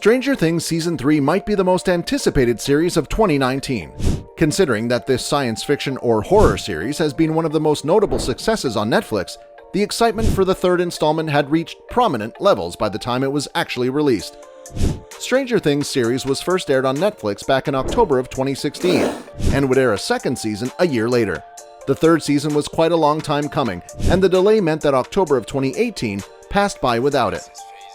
Stranger Things Season 3 might be the most anticipated series of 2019. Considering that this science fiction or horror series has been one of the most notable successes on Netflix, the excitement for the third installment had reached prominent levels by the time it was actually released. Stranger Things series was first aired on Netflix back in October of 2016, and would air a second season a year later. The third season was quite a long time coming, and the delay meant that October of 2018 passed by without it.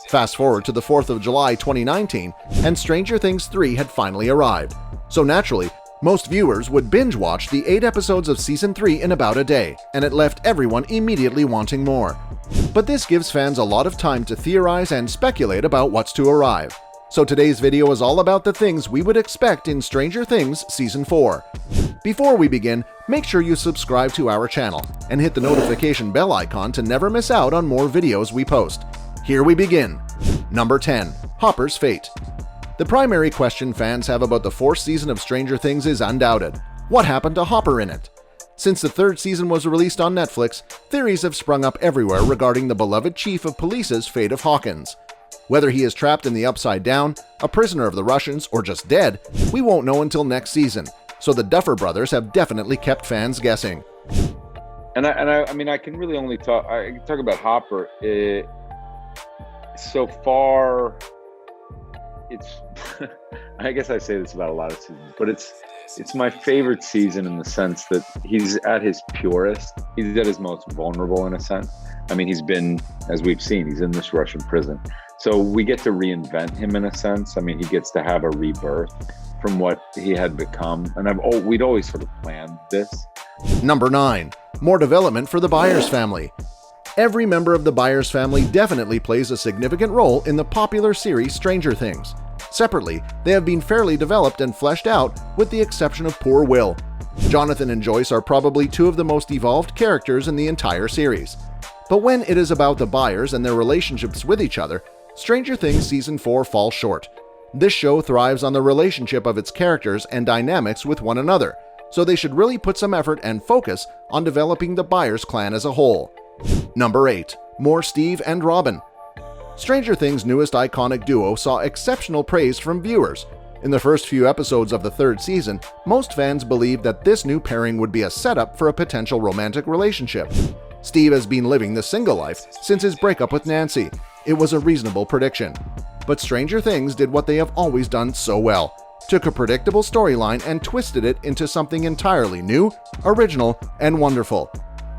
Fast forward to the 4th of July 2019, and Stranger Things 3 had finally arrived. So naturally, most viewers would binge-watch the 8 episodes of Season 3 in about a day, and it left everyone immediately wanting more. But this gives fans a lot of time to theorize and speculate about what's to arrive. So today's video is all about the things we would expect in Stranger Things Season 4. Before we begin, make sure you subscribe to our channel and hit the notification bell icon to never miss out on more videos we post. Here we begin. Number 10. Hopper's fate. The primary question fans have about the 4th season of Stranger Things is undoubted. What happened to Hopper in it? Since the 3rd season was released on Netflix, theories have sprung up everywhere regarding the beloved chief of police's fate of Hawkins. Whether he is trapped in the Upside Down, a prisoner of the Russians, or just dead, we won't know until next season, so the Duffer Brothers have definitely kept fans guessing. I mean, I can really only talk about Hopper. So far, it's I guess I say this about a lot of seasons, but it's my favorite season in the sense that he's at his purest. He's at his most vulnerable in a sense. I mean, he's been, as we've seen, he's in this Russian prison. So we get to reinvent him in a sense. I mean, he gets to have a rebirth from what he had become. And we'd always sort of planned this. Number 9. More development for the Byers family. Every member of the Byers family definitely plays a significant role in the popular series Stranger Things. Separately, they have been fairly developed and fleshed out, with the exception of poor Will. Jonathan and Joyce are probably two of the most evolved characters in the entire series. But when it is about the Byers and their relationships with each other, Stranger Things Season 4 falls short. This show thrives on the relationship of its characters and dynamics with one another, so they should really put some effort and focus on developing the Byers clan as a whole. Number 8. More Steve and Robin. Stranger Things' newest iconic duo saw exceptional praise from viewers. In the first few episodes of the 3rd season, most fans believed that this new pairing would be a setup for a potential romantic relationship. Steve has been living the single life since his breakup with Nancy. It was a reasonable prediction. But Stranger Things did what they have always done so well. Took a predictable storyline and twisted it into something entirely new, original, and wonderful.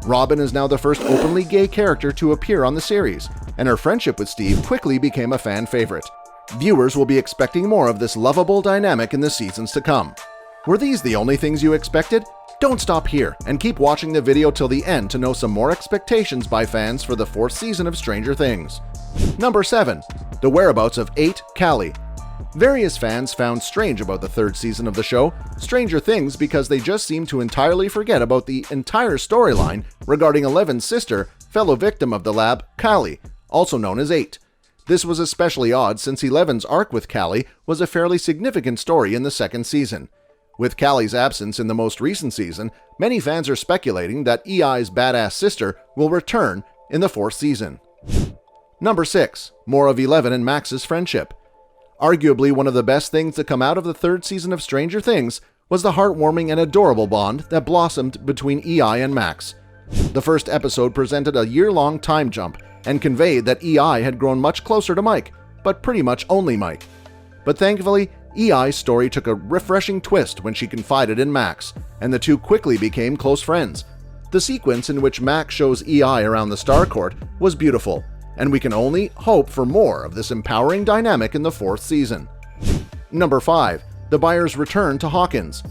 Robin is now the first openly gay character to appear on the series, and her friendship with Steve quickly became a fan favorite. Viewers will be expecting more of this lovable dynamic in the seasons to come. Were these the only things you expected? Don't stop here and keep watching the video till the end to know some more expectations by fans for the 4th season of Stranger Things. Number 7. The whereabouts of 8 Callie. Various fans found strange about the 3rd season of the show, Stranger Things, because they just seemed to entirely forget about the entire storyline regarding Eleven's sister, fellow victim of the lab, Callie, also known as 8. This was especially odd since Eleven's arc with Callie was a fairly significant story in the 2nd season. With Callie's absence in the most recent season, many fans are speculating that EI's badass sister will return in the 4th season. Number 6. More of Eleven and Max's friendship. Arguably one of the best things to come out of the 3rd season of Stranger Things was the heartwarming and adorable bond that blossomed between EI and Max. The first episode presented a year-long time jump and conveyed that EI had grown much closer to Mike, but pretty much only Mike. But thankfully, EI's story took a refreshing twist when she confided in Max, and the two quickly became close friends. The sequence in which Max shows EI around the Star Court was beautiful, and we can only hope for more of this empowering dynamic in the 4th season. Number 5. The Byers return to Hawkins.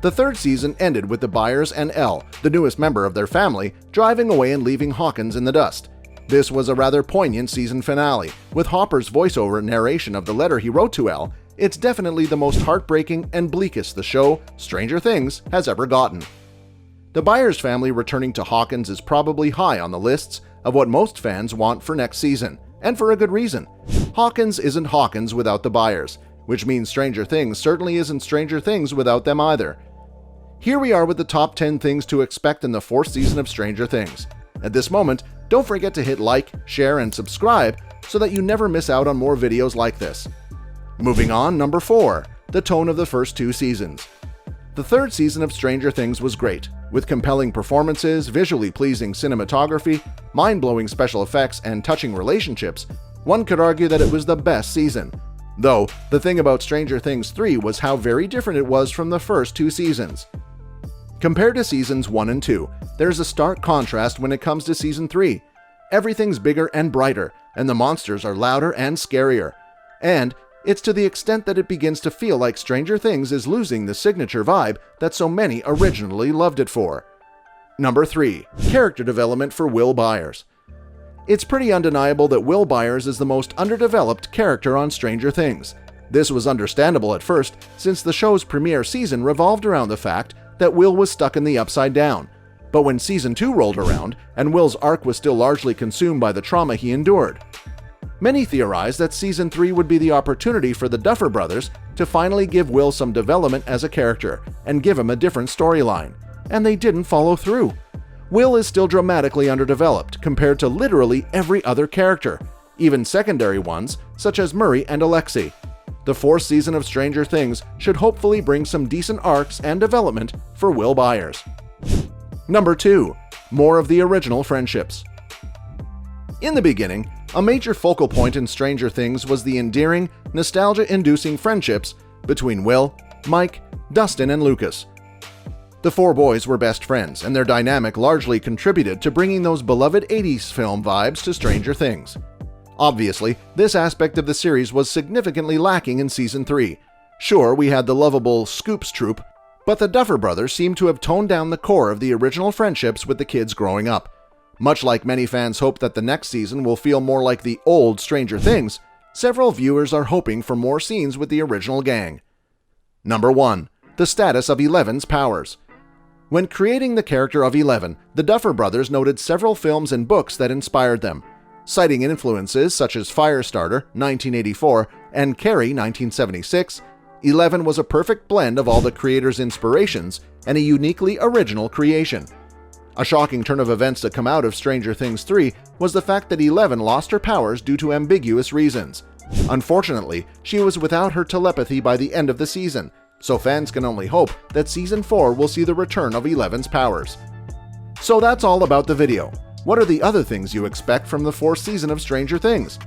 The 3rd season ended with the Byers and Elle, the newest member of their family, driving away and leaving Hawkins in the dust. This was a rather poignant season finale. With Hopper's voiceover narration of the letter he wrote to Elle, it's definitely the most heartbreaking and bleakest the show, Stranger Things, has ever gotten. The Byers family returning to Hawkins is probably high on the lists of what most fans want for next season, and for a good reason. Hawkins isn't Hawkins without the Byers, which means Stranger Things certainly isn't Stranger Things without them either. Here we are with the top 10 things to expect in the 4th season of Stranger Things. At this moment, don't forget to hit like, share, and subscribe so that you never miss out on more videos like this. Moving on, number 4, the tone of the first 2 seasons. The third season of Stranger Things was great, with compelling performances, visually pleasing cinematography, mind-blowing special effects, and touching relationships. One could argue that it was the best season. Though, the thing about Stranger Things 3 was how very different it was from the first 2 seasons. Compared to seasons 1 and 2, there's a stark contrast when it comes to season 3. Everything's bigger and brighter, and the monsters are louder and scarier. And it's to the extent that it begins to feel like Stranger Things is losing the signature vibe that so many originally loved it for. Number 3. Character development for Will Byers. It's pretty undeniable that Will Byers is the most underdeveloped character on Stranger Things. This was understandable at first, since the show's premiere season revolved around the fact that Will was stuck in the Upside Down. But when season 2 rolled around, and Will's arc was still largely consumed by the trauma he endured, many theorized that season 3 would be the opportunity for the Duffer Brothers to finally give Will some development as a character and give him a different storyline. And they didn't follow through. Will is still dramatically underdeveloped compared to literally every other character, even secondary ones such as Murray and Alexei. The 4th season of Stranger Things should hopefully bring some decent arcs and development for Will Byers. Number 2. More of the original friendships. In the beginning, a major focal point in Stranger Things was the endearing, nostalgia-inducing friendships between Will, Mike, Dustin, and Lucas. The 4 boys were best friends, and their dynamic largely contributed to bringing those beloved 80s film vibes to Stranger Things. Obviously, this aspect of the series was significantly lacking in Season 3. Sure, we had the lovable Scoops troupe, but the Duffer Brothers seemed to have toned down the core of the original friendships with the kids growing up. Much like many fans hope that the next season will feel more like the old Stranger Things, several viewers are hoping for more scenes with the original gang. Number 1. The status of Eleven's powers. When creating the character of Eleven, the Duffer Brothers noted several films and books that inspired them. Citing influences such as Firestarter, 1984, and Carrie, 1976, Eleven was a perfect blend of all the creator's inspirations and a uniquely original creation. A shocking turn of events to come out of Stranger Things 3 was the fact that Eleven lost her powers due to ambiguous reasons. Unfortunately, she was without her telepathy by the end of the season, so fans can only hope that Season 4 will see the return of Eleven's powers. So that's all about the video. What are the other things you expect from the 4th season of Stranger Things?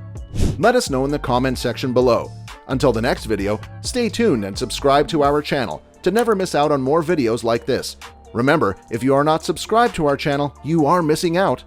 Let us know in the comment section below. Until the next video, stay tuned and subscribe to our channel to never miss out on more videos like this. Remember, if you are not subscribed to our channel, you are missing out.